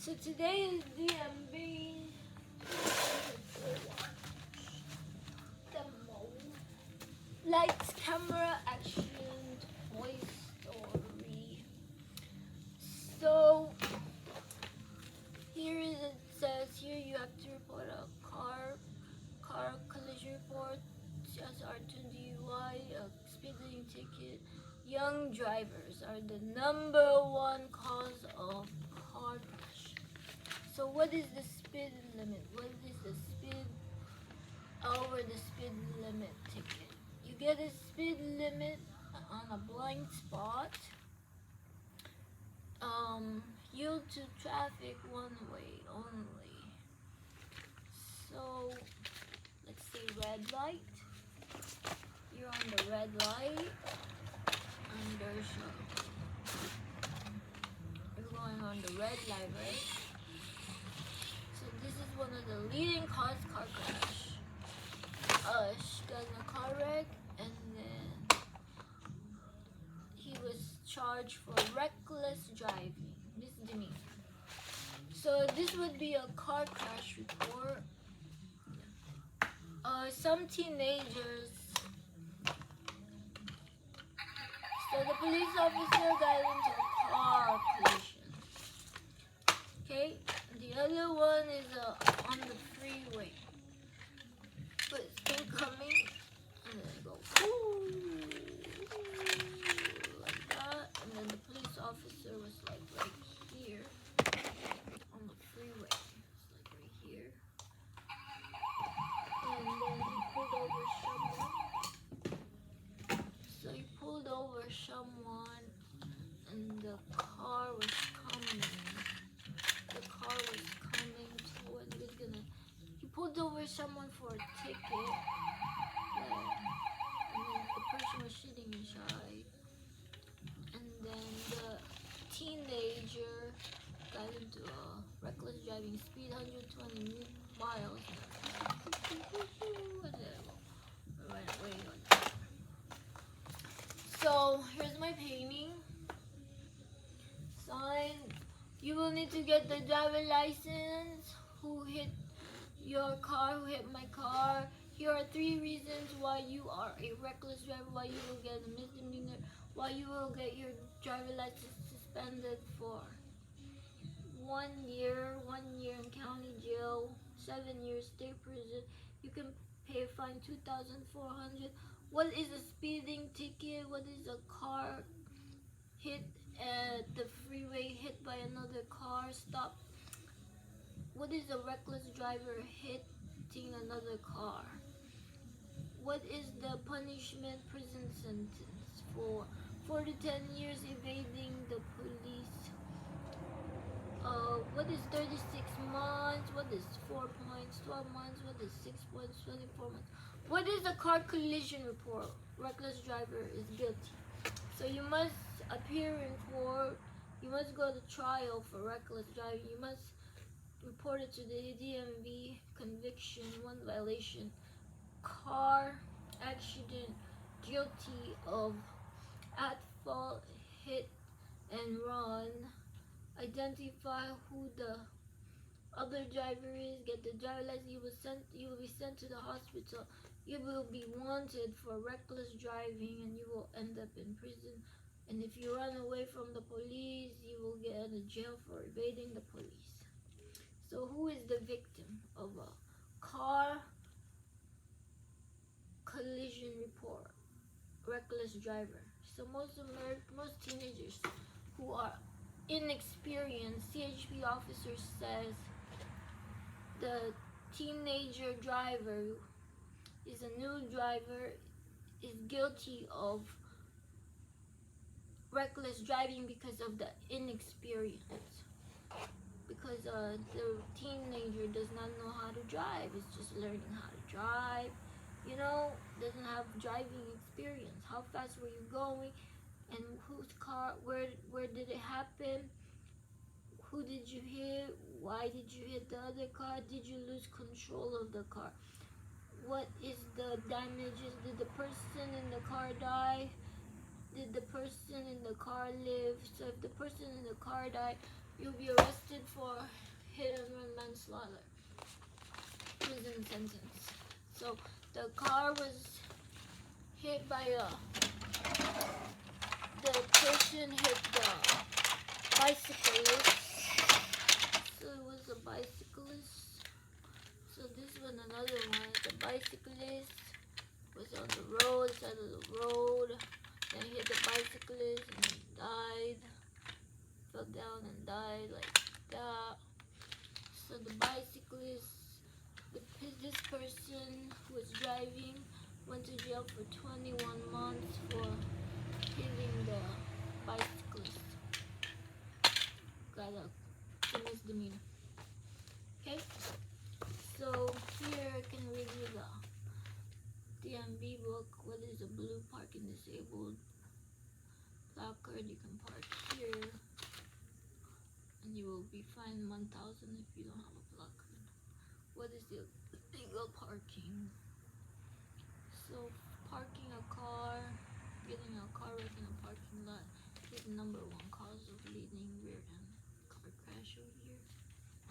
So today is DMV demo. Lights, camera, action, Toy Story. So here it says here you have to report a car collision report, CSR2 DUI, a speeding ticket. Young drivers are the #1 cause of car crash. So what is the speed limit? What is the speed over the speed limit ticket? You get a speed limit on a blind spot. Yield to traffic one way only. So let's say red light. You're on the red light, and you're going on the red light, right? So this is one of the leading cause car crash. She got in a car wreck, and then he was charged for reckless driving, misdemeanor. So this would be a car crash report. Some teenagers. So the police officer got into a car collision. Okay, the other one is on the freeway. But it's incoming, and then go like that, and then the police officer was like right here on the freeway. It's like right here. And then he pulled over someone. So he pulled over someone, and the car was coming. The car was coming toward. He pulled over someone for a ticket. And then the person was sitting inside. And then the teenager got into a reckless driving, speed 120 miles. Right away on that. So here's my painting. Sign. You will need to get the driver license. Who hit your car? Who hit my car? Here are 3 reasons why you are a reckless driver, why you will get a misdemeanor, why you will get your driver license suspended for 1 year, 1 year in county jail, 7 years state prison. You can pay a fine $2,400. What is a speeding ticket? What is a car hit at the freeway, hit by another car? Stop. What is a reckless driver hitting another car? What is the punishment prison sentence for 4 to 10 years evading the police? What is 36 months? What is 4 points? 12 months? What is 6 points? 24 months? What is a car collision report? Reckless driver is guilty. So you must appear in court. You must go to trial for reckless driving. You must report it to the DMV. Conviction, 1 violation. Car accident, guilty of at fault, hit and run. Identify who the other driver is. Get the driver license. You will be sent to the hospital. You will be wanted for reckless driving, and you will end up in prison. And if you run away from the police, you will get in jail for evading the police. So who is the victim of a car collision report? Reckless driver. So most teenagers who are inexperienced, CHP officer says the teenager driver is a new driver, is guilty of reckless driving because of the inexperience. Because the teenager does not know how to drive. It's just learning how to drive. You know, doesn't have driving experience. How fast were you going? And whose car? Where did it happen? Who did you hit? Why did you hit the other car? Did you lose control of the car? What is the damages? Did the person in the car die? Did the person in the car live? So if the person in the car died, you'll be arrested for manslaughter, prison sentence. So the car was hit by the person hit the bicyclist. So it was a bicyclist. So this was another one. The bicyclist was on the road, side of the road. Then he hit the bicyclist and he died. Fell down and died like that. So the bicyclist, this person who was driving, went to jail for 21 months for hitting the bicyclist. Got a misdemeanor. Okay? So here I can read you the DMV book. What is a blue parking disabled placard? You can park here, and you will be fined 1,000 if you don't have a placard. What is the illegal parking? So parking a car, getting a car wreck in a parking lot is the #1 cause of leading rear end car crash over here.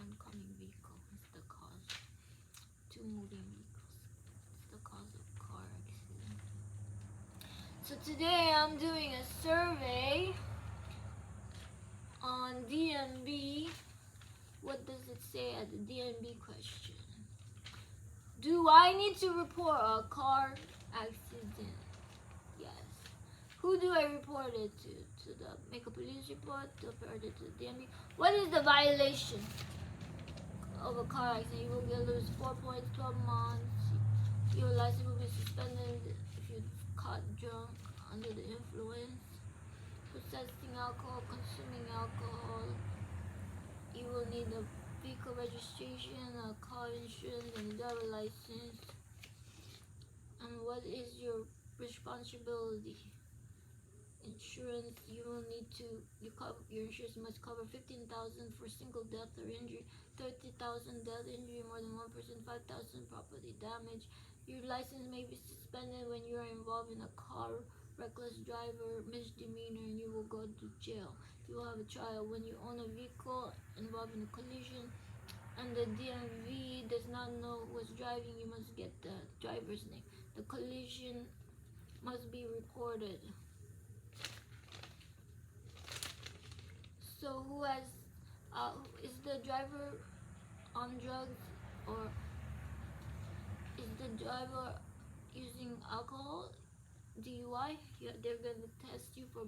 Oncoming vehicle is the cause. 2 moving vehicles. It's the cause of car accident. So today I'm doing a survey on DMV. What does it say at the DMV question? Do I need to report a car accident? Yes. Who do I report it to? Make a police report? To report it to the DMV? What is the violation of a car accident? You will lose 4 points, 12 months. Your license will be suspended if you're caught drunk under the influence. Possessing alcohol, consuming alcohol. You will need a vehicle registration, a car insurance, and a driver license. And what is your responsibility? Insurance, you will need to, your insurance must cover 15,000 for single death or injury, 30,000 death injury, more than 1%, 5,000 property damage. Your license may be suspended when you are involved in a car, reckless driver, misdemeanor, and you will go to jail. You will have a trial. When you own a vehicle involved in a collision and the DMV does not know who was driving, you must get the driver's name. The collision must be reported. So who has, is the driver on drugs, or is the driver using alcohol? DUI? Yeah, they're gonna test you for,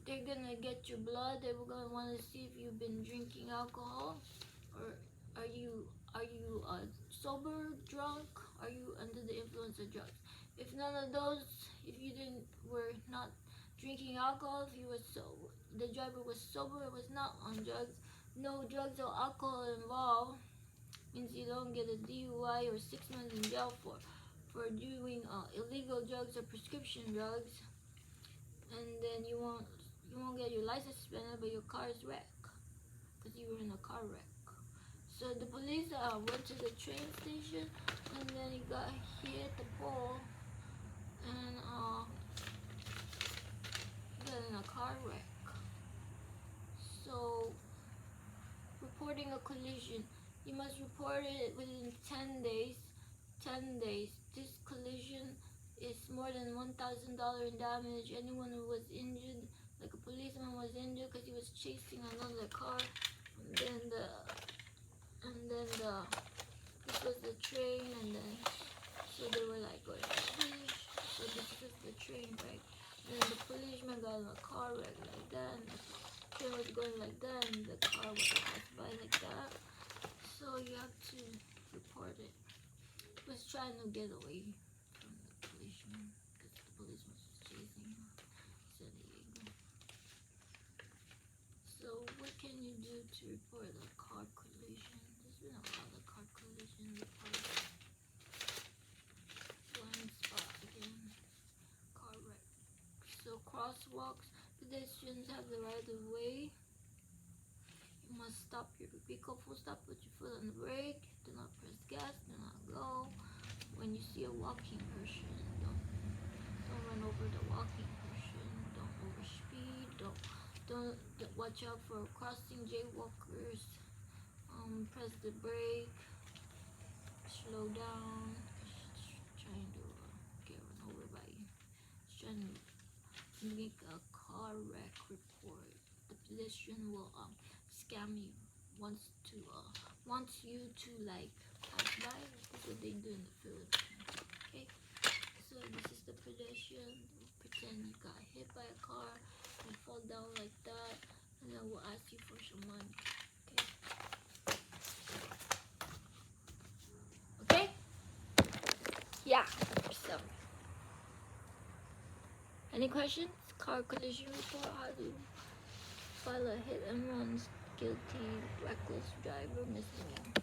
they're gonna get your blood. They're gonna want to see if you've been drinking alcohol, or are you sober, drunk? Are you under the influence of drugs? If none of those, if you were not drinking alcohol, if you were sober, the driver was sober, was not on drugs, no drugs or alcohol involved, means you don't get a DUI or 6 months in jail for doing illegal drugs or prescription drugs, and then you won't get your license suspended, but your car is wrecked because you were in a car wreck. So the police went to the train station, and then he hit the pole, and got in a car wreck. So reporting a collision, you must report it within 10 days. 10 days. This collision is more than $1,000 in damage. Anyone who was injured, like a policeman was injured because he was chasing another car, and then this was the train, and then so they were like going whoosh. So this is the train wreck. And then the policeman got in a car wreck like that, and the train was going like that, and the car was passed by like that. So you have to report it. He was trying to get away from the policeman because the policeman was chasing him. So there you go. So what can you do to report a car collision? There's been a lot of car collision reports. Blind spot again. Car wreck. So crosswalks, pedestrians have the right of way. You must stop your vehicle full stop, put your foot on the brake, do not press gas, do not go. When you see a walking person, don't run over the walking person, don't overspeed, don't watch out for crossing jaywalkers. Press the brake, slow down. Trying to get run over by. Trying to make a car wreck report. The pedestrian will scam you. Wants you to like pass by. That's what they do in the Philippines. Okay, so this is the pedestrian. Pretend you got hit by a car and fall down like that, and then we'll ask you for some money. Okay? Yeah. So, any questions? Car collision report. How to file a hit and runs, guilty, reckless driver, misdemeanor.